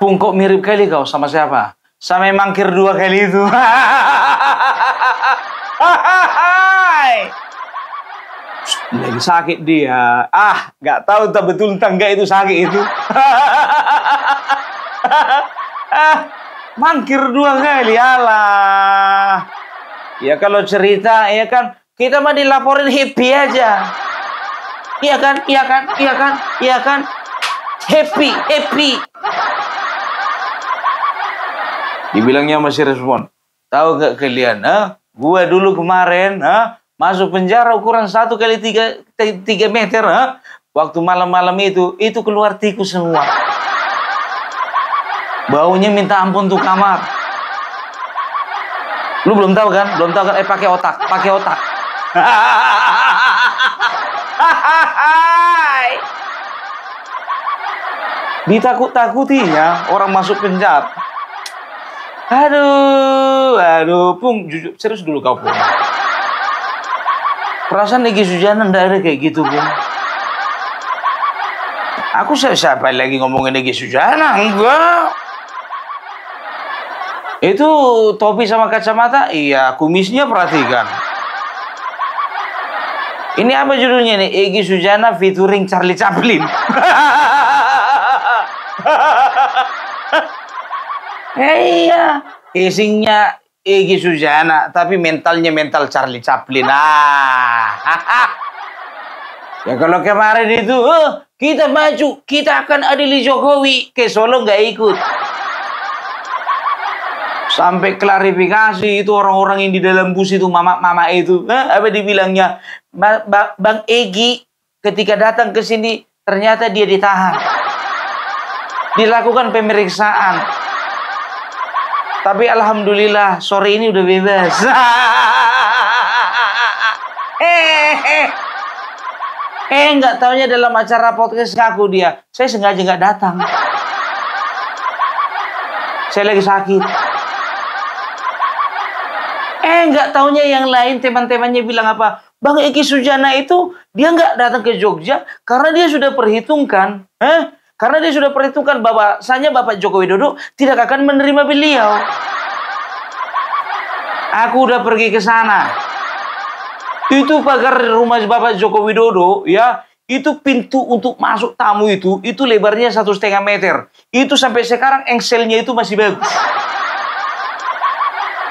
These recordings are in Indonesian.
Pung, kok mirip kali kau sama siapa? Sama yang mangkir 2 kali itu. Lagi sakit dia. Nggak tahu tak betul tangga itu sakit itu. Mangkir 2 kali, alah. Ya kalau cerita, ya kan, kita mah dilaporin happy aja. Iya kan, iya kan, iya kan, iya kan. Happy, happy. Dibilangnya masih respon. Tahu nggak kalian, gua dulu kemarin, masuk penjara ukuran 1 kali 3 meter, waktu malam-malam itu keluar tikus semua. Baunya minta ampun tuh kamar. Lu belum tahu kan? Belum tahu kan? Pakai otak, pakai otak. Ditakut-takutinya orang masuk penjara. Aduh, Pung, jujur, serius dulu kau, Pung. Perasaan Egy Sujana ndak ada kayak gitu, Pung. Aku siapa lagi ngomongin Egy Sujana? Enggak. Itu topi sama kacamata, iya, kumisnya perhatikan. Ini apa judulnya nih? Egy Sujana featuring Charlie Chaplin. Iya, casingnya Egy Sujana, tapi mentalnya mental Charlie Chaplin. Ya kalau kemarin itu, kita maju, kita akan adili Jokowi, ke Solo nggak ikut. Sampai klarifikasi itu orang-orang yang di dalam bus itu, mama-mama itu, apa dibilangnya, Bang Egy ketika datang ke sini ternyata dia ditahan, dilakukan pemeriksaan, tapi alhamdulillah sore ini udah bebas. Nggak taunya dalam acara podcast aku dia, saya sengaja nggak datang, saya lagi sakit. Nggak taunya yang lain teman-temannya bilang apa? Bang Egy Sujana itu dia nggak datang ke Jogja karena dia sudah perhitungkan, karena dia sudah perhitungkan bahwasanya Bapak Joko Widodo tidak akan menerima beliau. Aku udah pergi ke sana. Itu pagar rumah Bapak Joko Widodo, ya, itu pintu untuk masuk tamu itu lebarnya 1,5 meter. Itu sampai sekarang engselnya itu masih bagus.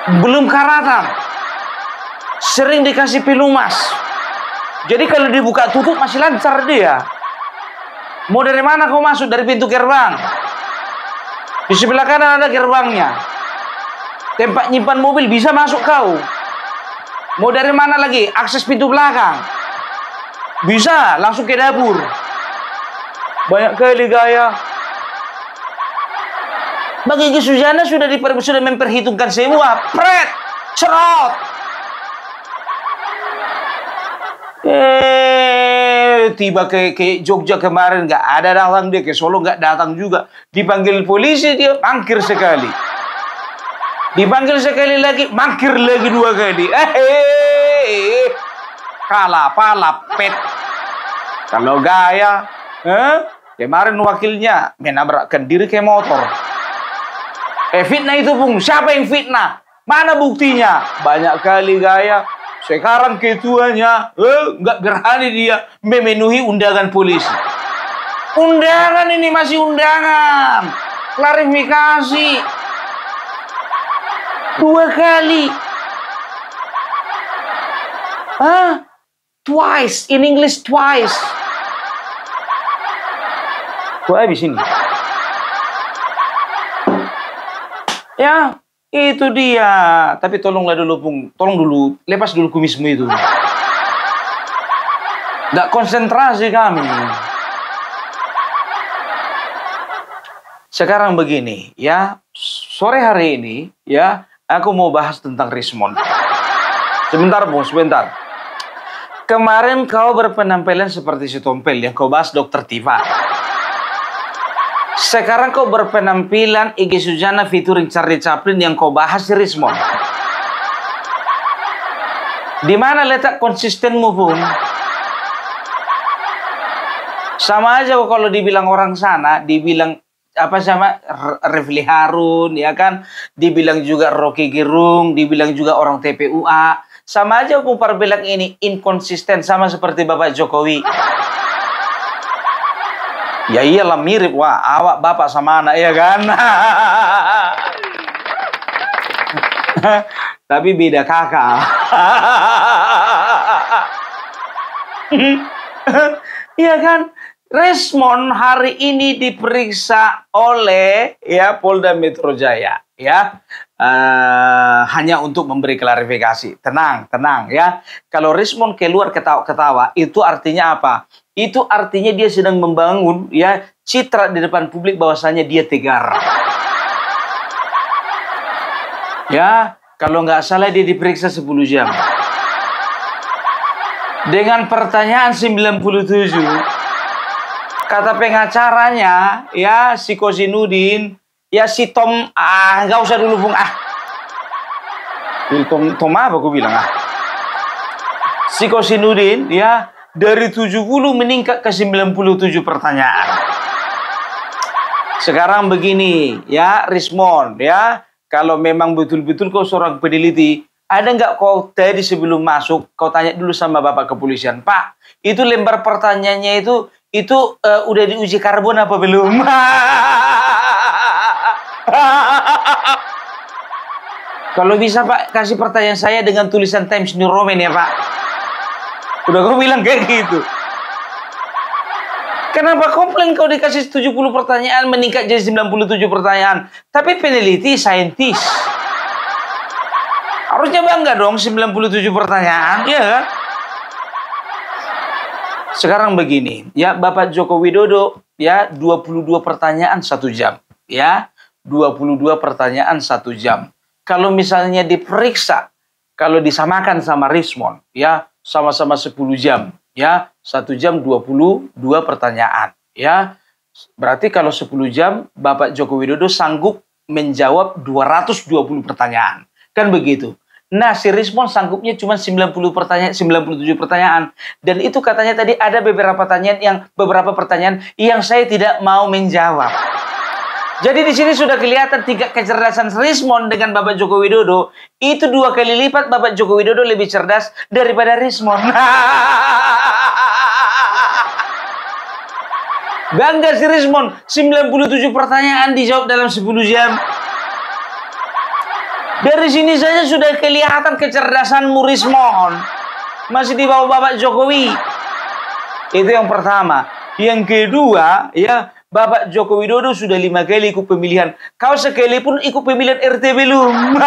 Belum karatan. Sering dikasih pelumas. Jadi kalau dibuka tutup masih lancar dia. Mau dari mana kau masuk? Dari pintu gerbang. Di sebelah kanan ada gerbangnya. Tempat nyimpan mobil bisa masuk kau. Mau dari mana lagi? Akses pintu belakang. Bisa, langsung ke dapur. Banyak kali gaya. Bang Egy Sujana sudah memperhitungkan semua. Pret, cerot. Tiba ke Jogja kemarin nggak ada datang dia, ke Solo nggak datang juga. Dipanggil polisi dia mangkir sekali. Dipanggil sekali lagi mangkir lagi 2 kali. Kalah pala pet. Kalau gaya, kemarin wakilnya menabrakkan diri ke motor. Fitnah itu, Pung. Siapa yang fitnah? Mana buktinya? Banyak kali gaya. Sekarang ketuanya nggak berani dia memenuhi undangan polisi. Undangan ini masih undangan. Klarifikasi 2 kali. Twice. In English twice. Kok habis ini? Ya, itu dia. Tapi tolonglah dulu, Pung. Tolong dulu, lepas dulu kumismu itu. Nggak konsentrasi kami. Sekarang begini, ya. Sore hari ini, ya, aku mau bahas tentang Rismond. Sebentar, Pung, sebentar. Kemarin kau berpenampilan seperti si Tompel yang kau bahas Dokter Tifa. Sekarang kau berpenampilan Egy Sujana featuring Charlie Chaplin yang kau bahas di Rismond. Di mana letak konsistenmu, Pun? Sama aja kalau dibilang orang sana, dibilang apa sama Refli Harun, ya kan? Dibilang juga Rocky Gerung, dibilang juga orang TPUA. Sama aja hukum parbelang ini inkonsisten, sama seperti Bapak Jokowi. Ya iyalah mirip, wah awak bapak sama anak, ya kan? Tapi beda kakak. Iya kan? Rismond hari ini diperiksa oleh ya Polda Metro Jaya, ya. Hanya untuk memberi klarifikasi. Tenang, tenang ya. Kalau Rismond keluar ketawa-ketawa, itu artinya apa? Itu artinya dia sedang membangun ya citra di depan publik bahwasanya dia tegar. Ya, kalau nggak salah dia diperiksa 10 jam. Dengan pertanyaan 97, kata pengacaranya, ya si Kozinudin, ya si Tom, nggak usah dulu Bung, Tom apa aku bilang, si Kozinudin, ya dari 70 meningkat ke 97 pertanyaan. Sekarang begini, ya Rismond, ya kalau memang betul-betul kau seorang peneliti, ada nggak kau tadi sebelum masuk, kau tanya dulu sama Bapak Kepolisian, Pak, itu lembar pertanyaannya itu udah diuji karbon apa belum? Kalau bisa Pak, kasih pertanyaan saya dengan tulisan Times New Roman ya Pak. Udah kau bilang kayak gitu. Kenapa komplain kau dikasih 70 pertanyaan meningkat jadi 97 pertanyaan? Tapi peneliti, saintis. Harusnya bangga dong 97 pertanyaan, iya kan? Sekarang begini, ya Bapak Joko Widodo, ya 22 pertanyaan 1 jam, ya 22 pertanyaan 1 jam. Kalau misalnya diperiksa, kalau disamakan sama Rismond, ya sama-sama 10 jam, ya 1 jam 22 pertanyaan, ya berarti kalau 10 jam Bapak Joko Widodo sanggup menjawab 220 pertanyaan, kan begitu. Nah, si Rismond sanggupnya cuma 90 pertanyaan, 97 pertanyaan. Dan itu katanya tadi ada beberapa pertanyaan yang saya tidak mau menjawab. Jadi di sini sudah kelihatan tingkat kecerdasan Rismond dengan Bapak Joko Widodo. Itu 2 kali lipat Bapak Joko Widodo lebih cerdas daripada Rismond. Bangga si Rismond, 97 pertanyaan dijawab dalam 10 jam. Dari sini saja sudah kelihatan kecerdasanmu Rismond. Masih di bawah Bapak Jokowi. Itu yang pertama. Yang kedua, ya Bapak Joko Widodo sudah 5 kali ikut pemilihan. Kau sekali pun ikut pemilihan RT belum.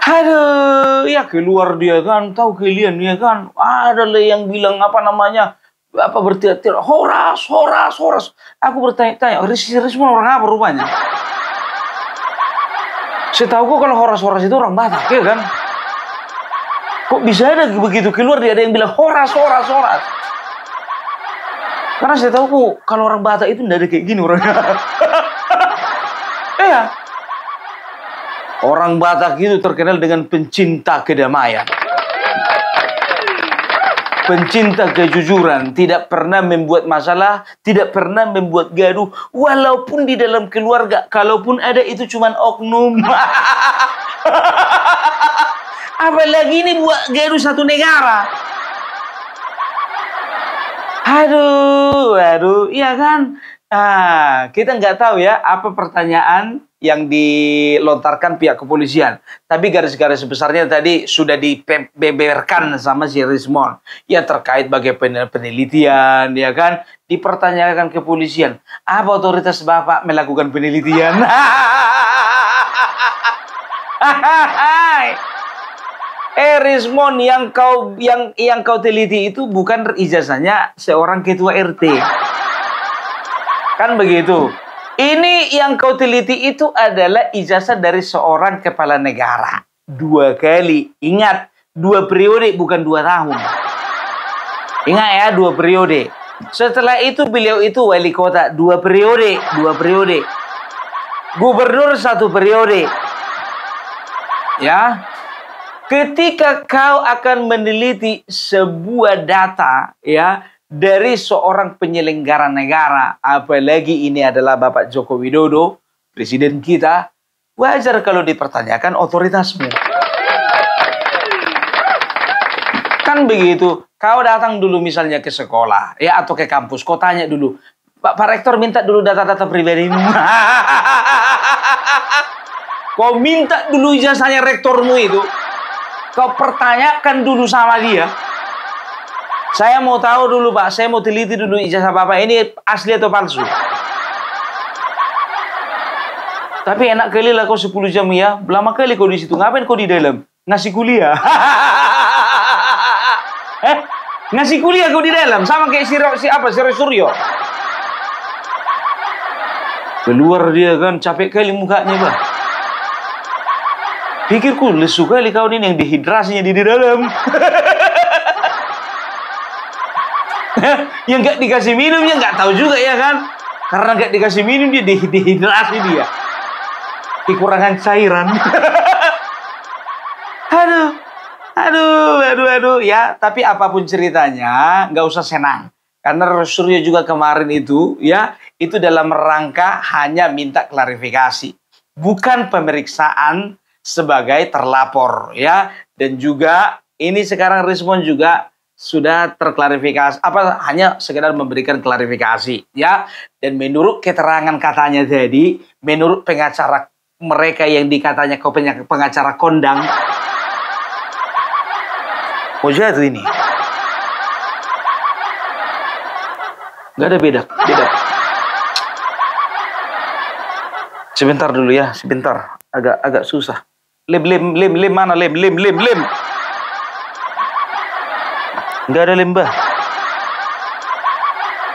Aduh, ya keluar dia kan. Tahu kalian ya kan. Ada yang bilang apa namanya. Apa berteriak-teriak, horas. Aku bertanya-tanya, Rismond orang apa rupanya? Setahuku kalau horas itu orang Batak, ya kan? Kok bisa ada begitu keluar dia ada yang bilang horas. Karena setahuku kalau orang Batak itu tidak ada kayak gini orangnya. Iya. Orang Batak itu terkenal dengan pencinta kedamaian. Pencinta kejujuran, tidak pernah membuat masalah, tidak pernah membuat gaduh, walaupun di dalam keluarga, kalaupun ada itu cuman oknum. Apalagi ini buat gaduh satu negara. Aduh, iya kan? Kita nggak tahu ya apa pertanyaan yang dilontarkan pihak kepolisian. Tapi garis-garis besarnya tadi sudah dibeberkan sama si Rismond. Ya terkait bagaimana penelitian, ya kan? Dipertanyakan kepolisian. Apa otoritas Bapak melakukan penelitian? Rismond yang kau teliti itu bukan ijazahnya seorang ketua RT. Kan begitu. Ini yang kau teliti itu adalah ijazah dari seorang kepala negara. 2 kali. Ingat, 2 periode bukan 2 tahun. Ingat ya, 2 periode. Setelah itu beliau itu wali kota 2 periode. Gubernur 1 periode. Ya. Ketika kau akan meneliti sebuah data ya dari seorang penyelenggara negara, apalagi ini adalah Bapak Joko Widodo, presiden kita, wajar kalau dipertanyakan otoritasmu. Kan begitu. Kau datang dulu misalnya ke sekolah ya atau ke kampus, kau tanya dulu, Pak Rektor minta dulu data-data pribadimu. Kau minta dulu ijazahnya rektormu itu. Kau pertanyakan dulu sama dia. Saya mau tahu dulu Pak, saya mau teliti dulu ijazah Bapak ini asli atau palsu. Tapi enak kali lah kau 10 jam ya. Lama kali kau di situ. Ngapain kau di dalam? Ngasih kuliah. Ngasih kuliah kau di dalam. Sama kayak si Suryo. Keluar dia kan capek kali mukanya Pak. Pikirku lesu kali kau ini yang dehidrasinya di dalam. Yang nggak dikasih minumnya nggak tahu juga ya kan? Karena nggak dikasih minum dia dehidrasi dia. Kekurangan cairan. Aduh. Ya, tapi apapun ceritanya nggak usah senang. Karena Suryo juga kemarin itu ya itu dalam rangka hanya minta klarifikasi, bukan pemeriksaan sebagai terlapor ya. Dan juga ini sekarang respon juga sudah terklarifikasi, hanya sekedar memberikan klarifikasi ya. Dan menurut keterangan katanya tadi, menurut pengacara mereka yang dikatanya pengacara kondang, mau jatuh ini nggak ada beda. Sebentar dulu ya, sebentar, agak susah. Lem mana lem. Nggak ada lem, Bah.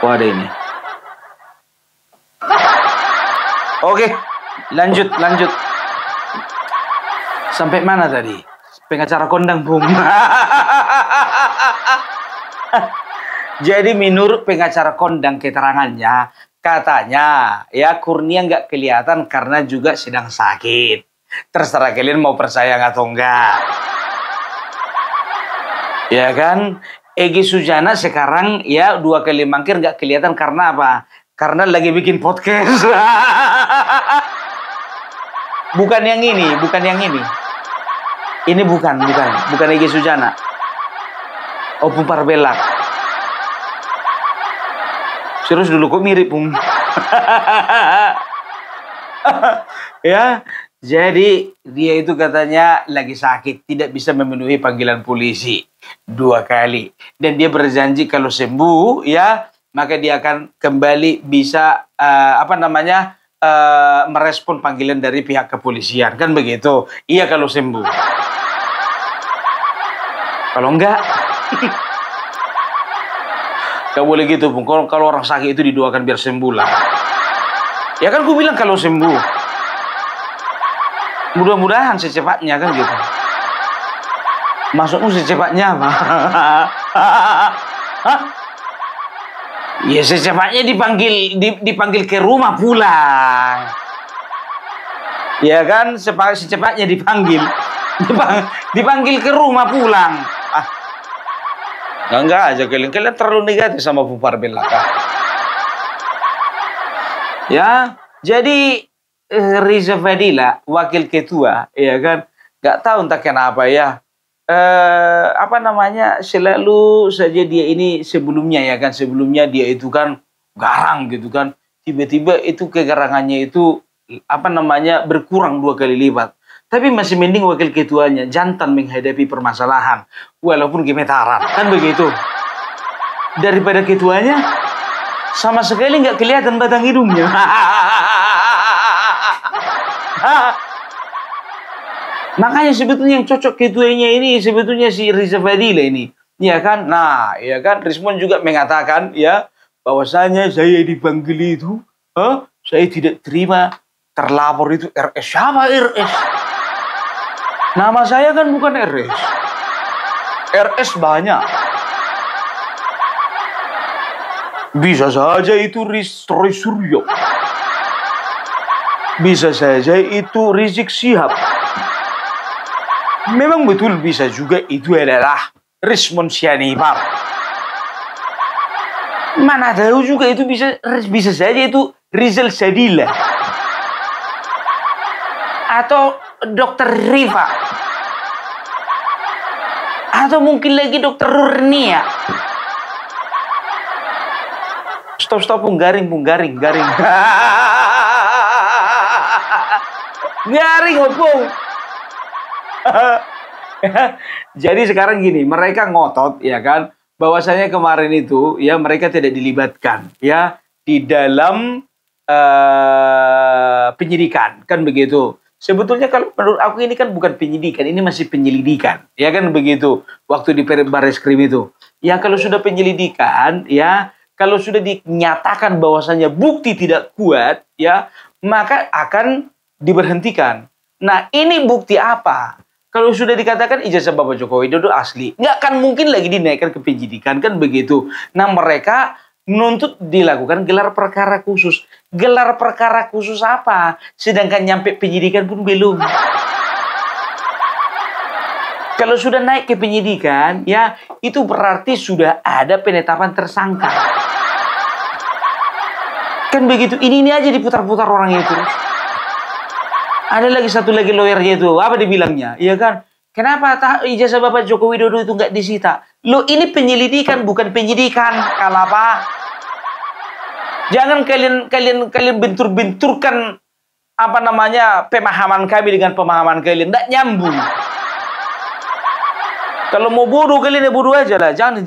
Oh, ada ini. Oke, lanjut. Sampai mana tadi? Pengacara kondang, Bung. Jadi menurut pengacara kondang keterangannya, katanya ya Kurnia nggak kelihatan karena juga sedang sakit. Terserah kalian mau percaya atau enggak. Ya kan? Egy Sujana sekarang ya 2 kali mangkir nggak kelihatan karena apa? Karena lagi bikin podcast. Bukan yang ini. Ini bukan Egy Sujana. Oh, Pumpar Belak. Serius dulu kok mirip, Pung. Ya, jadi dia itu katanya lagi sakit, tidak bisa memenuhi panggilan polisi 2 kali. Dan dia berjanji kalau sembuh, ya, maka dia akan kembali bisa merespon panggilan dari pihak kepolisian, kan begitu? Iya kalau sembuh. Kalau enggak, gak boleh gitu, Bung. Kalau orang sakit itu didoakan biar sembuh lah. Ya kan gue bilang kalau sembuh. Mudah-mudahan secepatnya kan gitu. Maksudmu secepatnya apa? Hah? Ya secepatnya dipanggil ke rumah pulang. Ya kan secepatnya dipanggil ke rumah pulang. Enggak aja kalian terlalu negatif sama Pumpar Belaka. Ya, jadi Riza Fadila, wakil ketua, ya kan, nggak tahu entah kenapa ya, selalu saja dia ini sebelumnya dia itu kan garang gitu kan, tiba-tiba itu kegarangannya itu berkurang 2 kali lipat. Tapi masih mending wakil ketuanya jantan menghadapi permasalahan walaupun gemetaran, kan begitu. Daripada ketuanya sama sekali nggak kelihatan batang hidungnya. Makanya sebetulnya yang cocok ketuanya ini sebetulnya si Riza Fadila ini, ya kan? Nah, ya kan, Rismon juga mengatakan ya bahwasanya saya dipanggil itu, saya tidak terima terlapor itu RS. Siapa RS? Nama saya kan bukan RS. RS banyak. Bisa saja itu Roy Suryo. Bisa saja itu Rizik Syihab. Memang betul bisa juga itu adalah Richmond Sianipar. Mana tahu juga itu bisa saja itu Rizal Sadila atau Dokter Riva atau mungkin lagi Dokter Rurnia. Stop garing garing opung. Jadi sekarang gini, mereka ngotot ya kan, bahwasanya kemarin itu ya mereka tidak dilibatkan ya di dalam penyidikan kan begitu. Sebetulnya kalau menurut aku ini kan bukan penyidikan, ini masih penyelidikan ya kan begitu. Waktu di Barreskrim itu ya, kalau sudah penyelidikan ya, kalau sudah dinyatakan bahwasanya bukti tidak kuat ya, maka akan diberhentikan. Nah, ini bukti apa? Kalau sudah dikatakan ijazah Bapak Joko Widodo asli, nggak akan mungkin lagi dinaikkan ke penyidikan, kan begitu. Nah, mereka menuntut dilakukan gelar perkara khusus. Gelar perkara khusus apa? Sedangkan nyampe penyidikan pun belum. Kalau sudah naik ke penyidikan, ya itu berarti sudah ada penetapan tersangka. Kan begitu. Ini aja diputar-putar orang itu. Ada lagi satu lagi lawyernya itu, apa dibilangnya? Iya kan? Kenapa ijazah Bapak Joko Widodo itu nggak disita? Lo ini penyelidikan bukan penyidikan. Kenapa? Jangan kalian bentur-benturkan apa namanya pemahaman kami dengan pemahaman kalian. Nggak nyambung. Kalau mau bodoh kalian ya bodoh aja lah. Jangan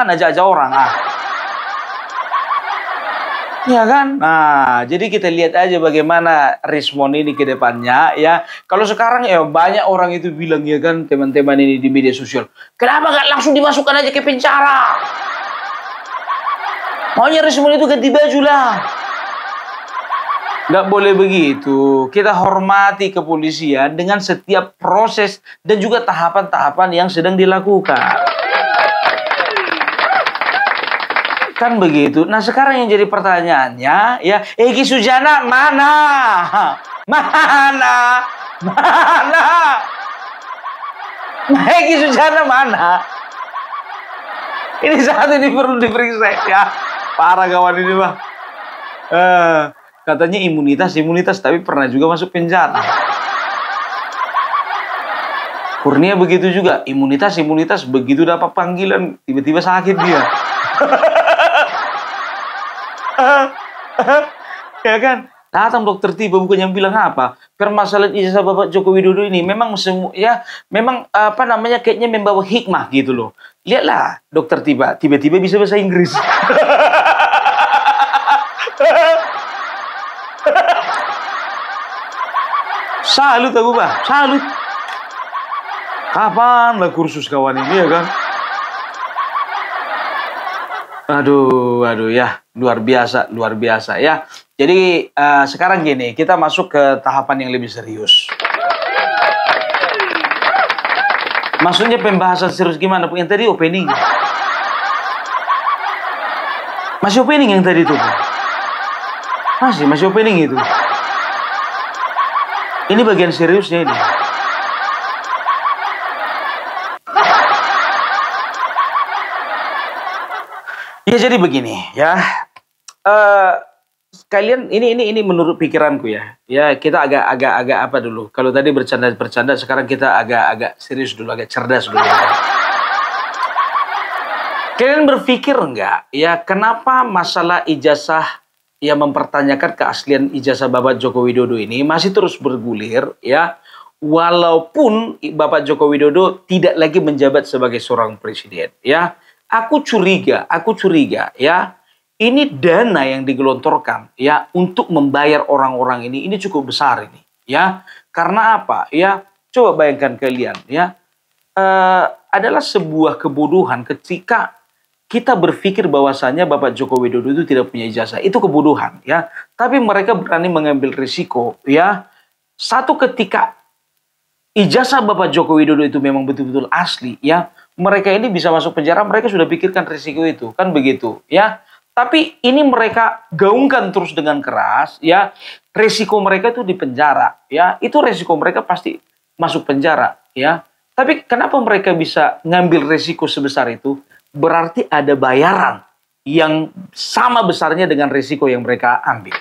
aja orang. Ya kan? Nah, jadi kita lihat aja bagaimana Richmond ini ke depannya ya. Kalau sekarang ya banyak orang itu bilang ya kan, teman-teman ini di media sosial, kenapa nggak langsung dimasukkan aja ke penjara? Maunya Richmond itu ganti baju lah. Nggak boleh begitu. Kita hormati kepolisian dengan setiap proses dan juga tahapan-tahapan yang sedang dilakukan. Kan begitu. Nah, sekarang yang jadi pertanyaannya ya, Egy Sujana mana? Egy Sujana mana? Ini satu ini perlu diperiksa ya. Parah kawan ini mah. Katanya imunitas tapi pernah juga masuk penjara. Kurnia begitu juga, imunitas begitu dapat panggilan tiba-tiba sakit dia. Ya kan, datang dokter tiba bukan yang bilang apa, permasalahan ijazah Bapak Joko Widodo ini memang apa namanya, kayaknya membawa hikmah gitu loh. Lihatlah dokter tiba-tiba bisa bahasa Inggris. Salut aku salut. Kapan lah kursus kawan ini ya kan? Aduh ya, luar biasa ya. Jadi sekarang gini, kita masuk ke tahapan yang lebih serius. Maksudnya pembahasan serius gimana? Yang tadi opening. Masih opening yang tadi itu? Masih opening itu. Ini bagian seriusnya ini. Ya jadi begini ya, kalian ini menurut pikiranku ya. Ya kita agak apa dulu. Kalau tadi bercanda, sekarang kita agak serius dulu, agak cerdas dulu. Kalian berpikir enggak ya, kenapa masalah ijazah yang mempertanyakan keaslian ijazah Bapak Joko Widodo ini masih terus bergulir ya, walaupun Bapak Joko Widodo tidak lagi menjabat sebagai seorang presiden ya. Aku curiga ya, ini dana yang digelontorkan ya untuk membayar orang-orang ini cukup besar ini ya. Karena apa ya? Coba bayangkan kalian ya, adalah sebuah kebodohan ketika kita berpikir bahwasanya Bapak Joko Widodo itu tidak punya ijazah. Itu kebodohan ya. Tapi mereka berani mengambil risiko ya. Satu ketika ijazah Bapak Joko Widodo itu memang betul-betul asli ya, mereka ini bisa masuk penjara, mereka sudah pikirkan risiko itu, kan begitu ya. Tapi ini mereka gaungkan terus dengan keras ya, risiko mereka itu di penjara ya, itu risiko mereka pasti masuk penjara ya. Tapi kenapa mereka bisa ngambil resiko sebesar itu? Berarti ada bayaran yang sama besarnya dengan resiko yang mereka ambil.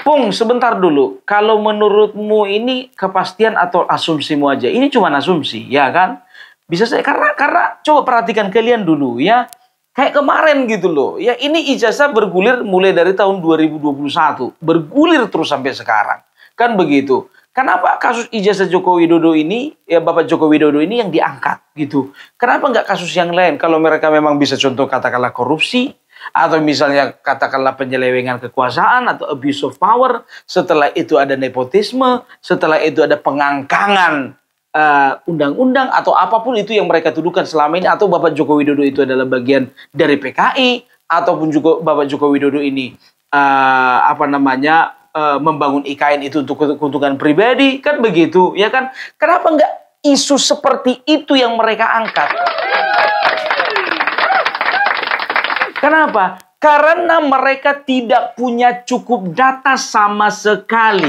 Pung, sebentar dulu. Kalau menurutmu ini kepastian atau asumsimu aja? Ini cuma asumsi, ya kan? Bisa saya karena coba perhatikan kalian dulu ya. Kayak kemarin gitu loh. Ya ini ijazah bergulir mulai dari tahun 2021, bergulir terus sampai sekarang. Kan begitu. Kenapa kasus ijazah Joko Widodo ini, ya Bapak Joko Widodo ini yang diangkat gitu? Kenapa nggak kasus yang lain? Kalau mereka memang bisa contoh katakanlah korupsi, atau misalnya katakanlah penyelewengan kekuasaan atau abuse of power, setelah itu ada nepotisme, setelah itu ada pengangkangan undang-undang atau apapun itu yang mereka tuduhkan selama ini, atau Bapak Joko Widodo itu adalah bagian dari PKI, ataupun juga Bapak Joko Widodo ini membangun IKN itu untuk keuntungan pribadi, kan begitu, ya kan? Kenapa nggak isu seperti itu yang mereka angkat? Kenapa? Karena mereka tidak punya cukup data sama sekali.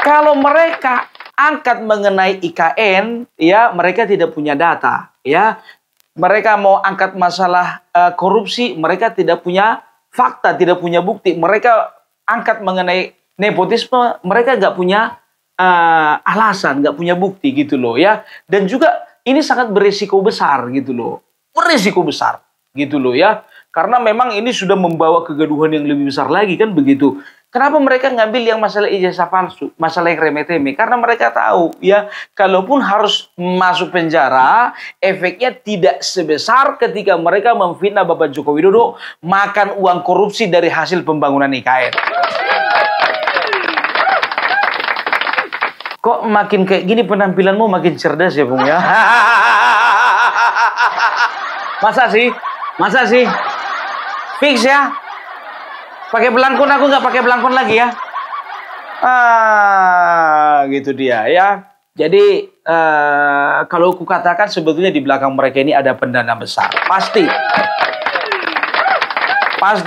Kalau mereka angkat mengenai IKN, ya mereka tidak punya data, ya. Mereka mau angkat masalah korupsi, mereka tidak punya fakta, tidak punya bukti. Mereka angkat mengenai nepotisme, mereka nggak punya alasan, nggak punya bukti gitu loh, ya. Dan juga ini sangat berisiko besar gitu loh, berisiko besar gitu loh, ya. Karena memang ini sudah membawa kegaduhan yang lebih besar lagi, kan begitu. Kenapa mereka ngambil yang masalah ijazah palsu, masalah yang remeh-temeh? Karena mereka tahu, ya, kalaupun harus masuk penjara, efeknya tidak sebesar ketika mereka memfitnah Bapak Joko Widodo makan uang korupsi dari hasil pembangunan IKN. Kok makin kayak gini penampilanmu makin cerdas ya, Bung, ya? Masa sih? Masa sih? Fix ya? Pakai belangkon, aku nggak pakai belangkon lagi ya. Gitu dia ya. Jadi kalau aku katakan sebetulnya di belakang mereka ini ada pendana besar. Pasti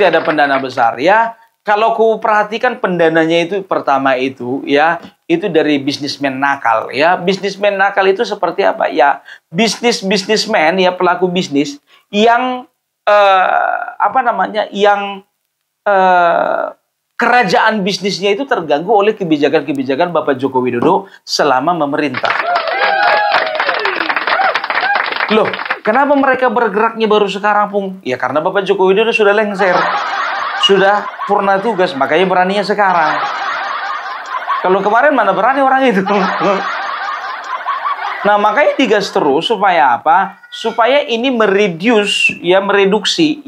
ada pendana besar ya. Kalau aku perhatikan pendananya itu pertama itu ya, itu dari bisnismen nakal ya. Bisnismen nakal itu seperti apa ya? Bisnismen ya, pelaku bisnis yang yang kerajaan bisnisnya itu terganggu oleh kebijakan-kebijakan Bapak Joko Widodo selama memerintah. Loh, kenapa mereka bergeraknya baru sekarang, Pung? Ya karena Bapak Joko Widodo sudah lengser, sudah purna tugas, makanya beraninya sekarang. Kalau kemarin mana berani orang itu? Nah, makanya digas terus supaya apa? Supaya ini mereduksi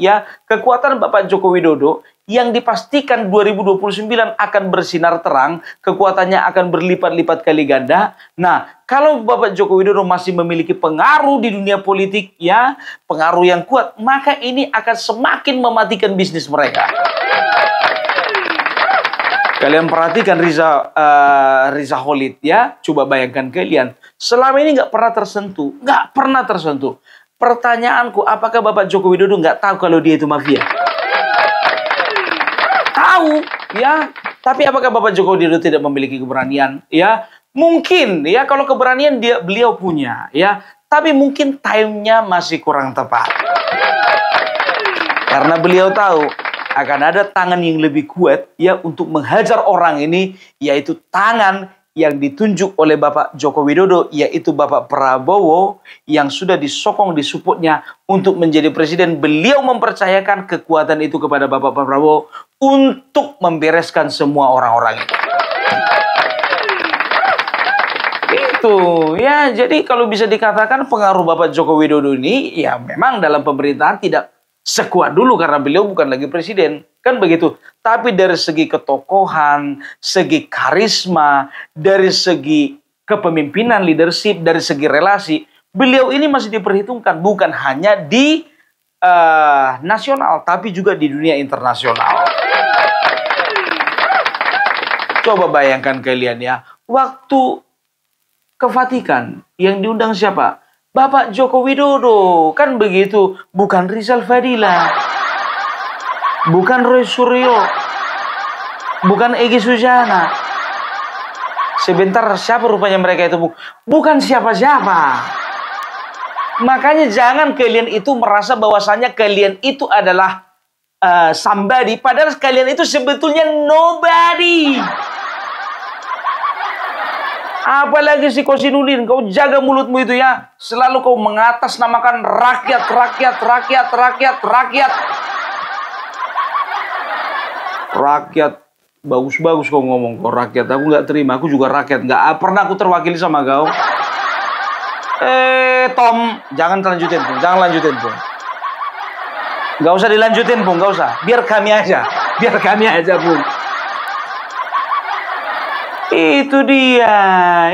ya kekuatan Bapak Joko Widodo yang dipastikan 2029 akan bersinar terang, kekuatannya akan berlipat-lipat kali ganda. Nah, kalau Bapak Joko Widodo masih memiliki pengaruh di dunia politik ya, pengaruh yang kuat, maka ini akan semakin mematikan bisnis mereka. Kalian perhatikan Riza Khalid ya, coba bayangkan kalian, selama ini nggak pernah tersentuh. Pertanyaanku, apakah Bapak Joko Widodo nggak tahu kalau dia itu mafia? Tahu ya, tapi apakah Bapak Joko Widodo tidak memiliki keberanian? Ya, mungkin ya, kalau keberanian beliau punya ya, tapi mungkin time-nya masih kurang tepat. Karena beliau tahu akan ada tangan yang lebih kuat ya untuk menghajar orang ini, yaitu tangan yang ditunjuk oleh Bapak Joko Widodo, yaitu Bapak Prabowo yang sudah disokong, disupport-nya untuk menjadi presiden. Beliau mempercayakan kekuatan itu kepada Bapak Prabowo untuk membereskan semua orang-orang itu. Itu ya, jadi kalau bisa dikatakan pengaruh Bapak Joko Widodo ini ya memang dalam pemerintahan tidak sekuat dulu karena beliau bukan lagi presiden, kan begitu. Tapi dari segi ketokohan, segi karisma, dari segi kepemimpinan, leadership, dari segi relasi, beliau ini masih diperhitungkan bukan hanya di nasional, tapi juga di dunia internasional. Coba bayangkan kalian ya, waktu ke Vatikan yang diundang siapa? Bapak Joko Widodo, kan begitu, bukan Rizal Fadila, bukan Roy Suryo, bukan Egy Sujana, Sebentar, siapa rupanya mereka itu, Bung? Bukan siapa-siapa. Makanya jangan kalian itu merasa bahwasanya kalian itu adalah somebody, padahal kalian itu sebetulnya nobody. Apalagi si Kosinudin, kau jaga mulutmu itu ya. Selalu kau mengatasnamakan rakyat, rakyat, rakyat, rakyat, rakyat. Rakyat, bagus-bagus kau ngomong, kau rakyat. Aku nggak terima, aku juga rakyat. Nggak pernah aku terwakili sama kau. Tom, jangan lanjutin, Bung. Jangan lanjutin, Bung. Nggak usah dilanjutin, Bung. Nggak usah. Biar kami aja. Biar kami aja, Bung. Itu dia,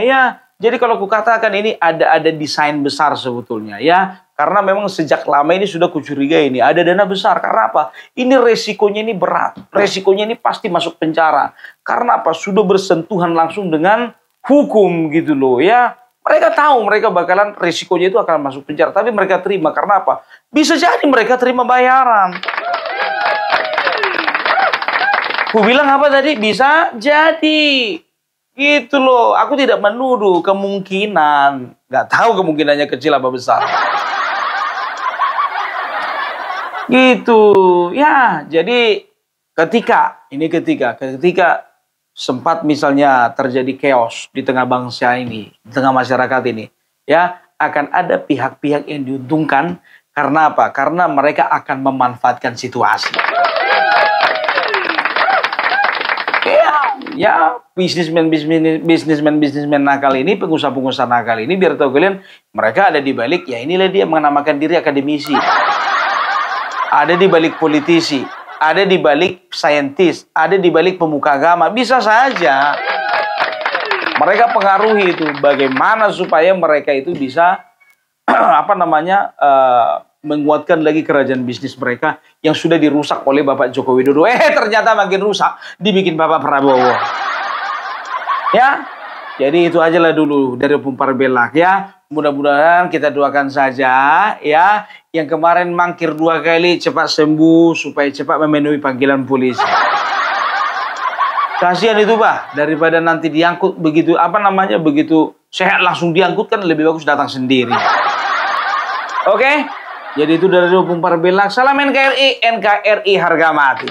ya. Jadi kalau kukatakan ini ada desain besar sebetulnya, ya. Karena memang sejak lama ini sudah kucurigai ini ada dana besar. Karena apa? Ini resikonya ini berat. Resikonya ini pasti masuk penjara. Karena apa? Sudah bersentuhan langsung dengan hukum gitu loh, ya. Mereka tahu mereka bakalan resikonya itu akan masuk penjara, tapi mereka terima karena apa? Bisa jadi mereka terima bayaran. Ku bilang apa tadi? Bisa jadi. Gitu loh. Aku tidak menuduh, kemungkinan. Nggak tahu kemungkinannya kecil apa besar. Gitu. Ya, jadi ketika sempat misalnya terjadi chaos di tengah bangsa ini, di tengah masyarakat ini, ya, akan ada pihak-pihak yang diuntungkan karena apa? Karena mereka akan memanfaatkan situasi. Ya, bisnismen nakal ini, pengusaha-pengusaha nakal ini, biar tahu kalian, mereka ada di balik, ya inilah dia menamakan diri akademisi. Ada di balik politisi, ada di balik saintis, ada di balik pemuka agama. Bisa saja mereka pengaruhi itu bagaimana supaya mereka itu bisa menguatkan lagi kerajaan bisnis mereka yang sudah dirusak oleh Bapak Joko Widodo. Ternyata makin rusak dibikin Bapak Prabowo. Ya, jadi itu aja lah dulu dari Pumpar Belak, ya. Mudah-mudahan kita doakan saja, ya, yang kemarin mangkir 2 kali cepat sembuh supaya cepat memenuhi panggilan polisi. Kasihan itu, Pak, daripada nanti diangkut begitu begitu sehat langsung diangkut, kan lebih bagus datang sendiri. Oke? Jadi itu dari Pumpar Belak. Salam NKRI, NKRI harga mati.